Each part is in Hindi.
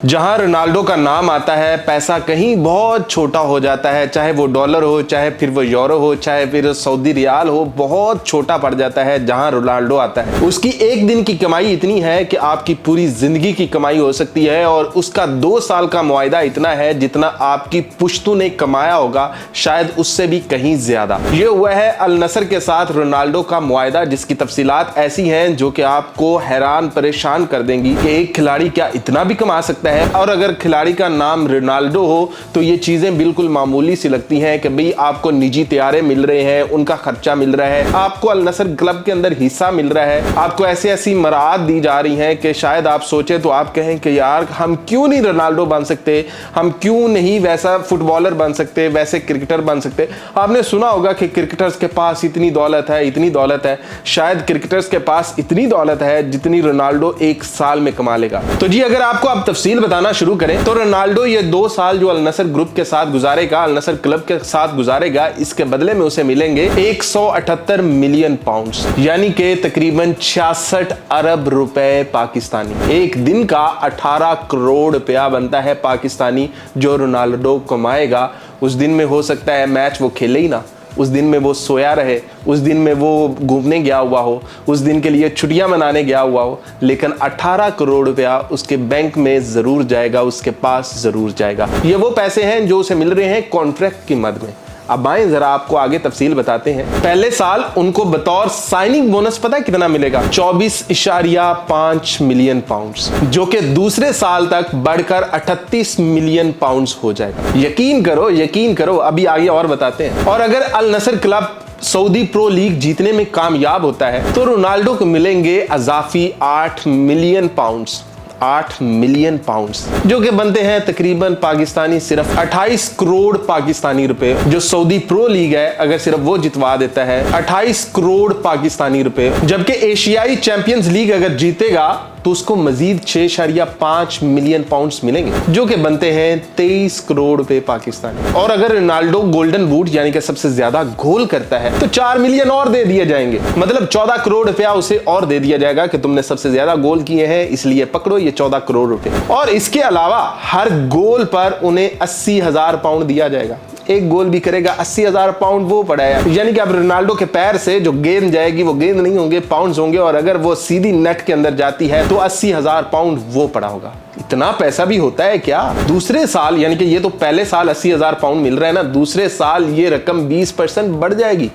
जहां रोनाल्डो का नाम आता है पैसा कहीं बहुत छोटा हो जाता है, चाहे वो डॉलर हो, चाहे फिर वो यूरो हो, चाहे फिर सऊदी रियाल हो, बहुत छोटा पड़ जाता है। जहां रोनाल्डो आता है उसकी एक दिन की कमाई इतनी है कि आपकी पूरी जिंदगी की कमाई हो सकती है, और उसका 2 साल का मुआयदा इतना है जितना आपकी पुश्तों ने कमाया होगा, शायद उससे भी कहीं ज्यादा। ये हुआ है अल नसर के साथ रोनाल्डो का मुआयदा, जिसकी तफसीलात ऐसी हैं जो कि आपको हैरान परेशान कर देंगी कि एक खिलाड़ी क्या इतना भी कमा सकता है। और अगर खिलाड़ी का नाम रोनाल्डो हो तो ये चीजें बिल्कुल मामूली सी लगती हैं कि भाई आपको निजी त्यारे मिल रहे हैं, उनका खर्चा मिल रहा है, आपको अल नसर क्लब के अंदर हिस्सा मिल रहा है, आपको ऐसी ऐसी मराद दी जा रही हैं कि शायद आप सोचे तो आप कहें कि यार हम क्यों नहीं रोनाल्डो बन सकते, हम क्यों नहीं वैसा फुटबॉलर बन सकते, वैसे क्रिकेटर बन सकते। आपने सुना होगा कि क्रिकेटर्स के पास इतनी दौलत है, इतनी दौलत है। शायद क्रिकेटर्स के पास इतनी दौलत है जितनी रोनाल्डो एक साल में कमा लेगा। तो जी अगर आपको आप तफसील बताना शुरू करें तो रोनाल्डो ये 2 साल जो अल नसर ग्रुप के साथ गुजारेगा, अल नसर क्लब के साथ गुजारेगा, इसके बदले में उसे मिलेंगे 178 मिलियन पाउंड्स, यानी कि तकरीबन 66 अरब रुपए पाकिस्तानी। एक दिन का 18 करोड़ रुपया बनता है पाकिस्तानी जो रोनाल्डो कमाएगा। उस दिन में हो सकता है मैच वो खेले ही ना, उस दिन में वो सोया रहे, उस दिन में वो घूमने गया हुआ हो, उस दिन के लिए छुट्टियां मनाने गया हुआ हो, लेकिन 18 करोड़ रुपया उसके बैंक में जरूर जाएगा, उसके पास जरूर जाएगा। ये वो पैसे हैं जो उसे मिल रहे हैं कॉन्ट्रैक्ट की मद में। अब आए जरा आपको आगे तफसील बताते हैं। पहले साल उनको बतौर साइनिंग बोनस पता है कितना मिलेगा? 24.5 मिलियन पाउंड्स, जो कि दूसरे साल तक बढ़कर 38 मिलियन पाउंड्स हो जाएगा। यकीन करो, अभी आगे और बताते हैं। और अगर अल नसर क्लब सऊदी प्रो लीग जीतने में कामयाब होता है तो रोनाल्डो को मिलेंगे अजाफी 8 मिलियन पाउंड्स, 8 मिलियन पाउंड्स, जो कि बनते हैं तकरीबन पाकिस्तानी सिर्फ 28 करोड़ पाकिस्तानी रुपए। जो सऊदी प्रो लीग है अगर सिर्फ वो जितवा देता है 28 करोड़ पाकिस्तानी रुपए, जबकि एशियाई चैंपियंस लीग अगर जीतेगा तो उसको मजीद 6.5 मिलियन पाउंड्स मिलेंगे, जो कि बनते हैं 23 करोड़ रुपए पाकिस्तानी। और अगर रोनाल्डो गोल्डन बूट यानी कि सबसे ज्यादा गोल करता है तो 4 मिलियन और दे दिए जाएंगे, मतलब 14 करोड़ रुपया उसे और दे दिया जाएगा कि तुमने सबसे ज्यादा गोल किए हैं इसलिए पकड़ो ये 14 करोड़ रुपए। और इसके अलावा हर गोल पर उन्हें 80,000 पाउंड दिया जाएगा। एक गोल भी करेगा 80,000 पाउंड वो पड़ा है, यानी कि अब रोनाल्डो के पैर से जो गेंद जाएगी वो गेंद नहीं होंगे, पाउंड्स होंगे, और अगर वो सीधी नेट के अंदर जाती है तो 80,000 पाउंड वो पड़ा होगा। इतना पैसा भी होता है क्या? दूसरे साल, यानी कि ये तो पहले साल 80,000 पाउंड मिल रहा है ना, दूसरे साल ये रकम 20% बढ़ जाएगी।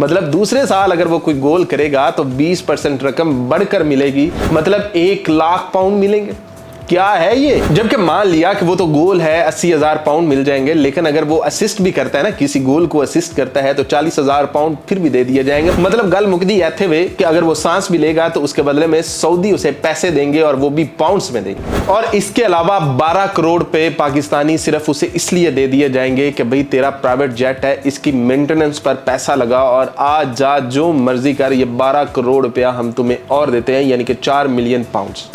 मतलब दूसरे साल अगर वो कोई गोल करेगा तो 20% रकम बढ़कर मिलेगी, मतलब 1 लाख पाउंड मिलेंगे। क्या है ये? जबकि मान लिया कि वो तो गोल है 80,000 पाउंड मिल जाएंगे, लेकिन अगर वो असिस्ट भी करता है ना, किसी गोल को असिस्ट करता है तो 40,000 पाउंड फिर भी दे दिए जाएंगे। मतलब गल मुकदी ऐथे वे कि अगर वो सांस भी लेगा तो उसके बदले में सऊदी उसे पैसे देंगे, और वो भी पाउंड्स में देंगे। और इसके अलावा 12 करोड़ पे पाकिस्तानी सिर्फ उसे इसलिए दे दिए जाएंगे कि भाई तेरा प्राइवेट जेट है, इसकी मेंटेनेंस पर पैसा लगा और आज जा जो मर्जी कर, ये 12 करोड़ रुपया हम तुम्हें और देते हैं, यानी कि 4 मिलियन पाउंड्स।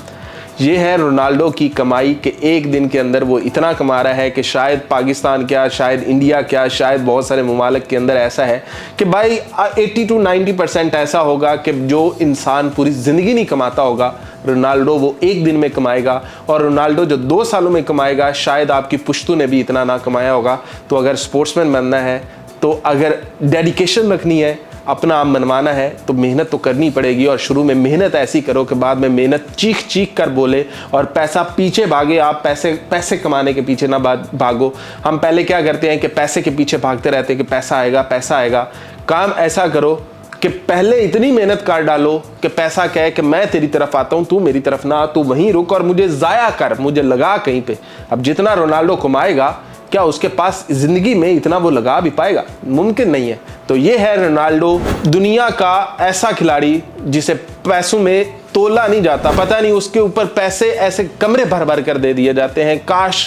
ये है रोनाल्डो की कमाई कि एक दिन के अंदर वो इतना कमा रहा है कि शायद पाकिस्तान क्या, शायद इंडिया क्या, शायद बहुत सारे ममालिक के अंदर ऐसा है कि भाई 80 to 90% ऐसा होगा कि जो इंसान पूरी ज़िंदगी नहीं कमाता होगा, रोनाल्डो वो एक दिन में कमाएगा। और रोनाल्डो जो 2 सालों में कमाएगा, शायद आपकी पुश्तों ने भी इतना ना कमाया होगा। तो अगर स्पोर्ट्समैन बनना है, तो अगर डेडिकेशन रखनी है, अपना आप मनवाना है, तो मेहनत तो करनी पड़ेगी। और शुरू में मेहनत ऐसी करो कि बाद में मेहनत चीख चीख कर बोले और पैसा पीछे भागे। आप पैसे कमाने के पीछे ना भागो। हम पहले क्या करते हैं कि पैसे के पीछे भागते रहते हैं कि पैसा आएगा, पैसा आएगा। काम ऐसा करो कि पहले इतनी मेहनत कर डालो कि पैसा कहे कि मैं तेरी तरफ आता हूँ, तू मेरी तरफ ना, तू वहीं रुक और मुझे ज़ाया कर, मुझे लगा कहीं पे। अब जितना रोनाल्डो कमाएगा, क्या उसके पास जिंदगी में इतना वो लगा भी पाएगा? मुमकिन नहीं है। तो ये है रोनाल्डो, दुनिया का ऐसा खिलाड़ी जिसे पैसों में तोला नहीं जाता। पता नहीं उसके ऊपर पैसे ऐसे कमरे भर भर कर दे दिए जाते हैं। काश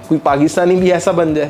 कोई पाकिस्तानी भी ऐसा बन जाए।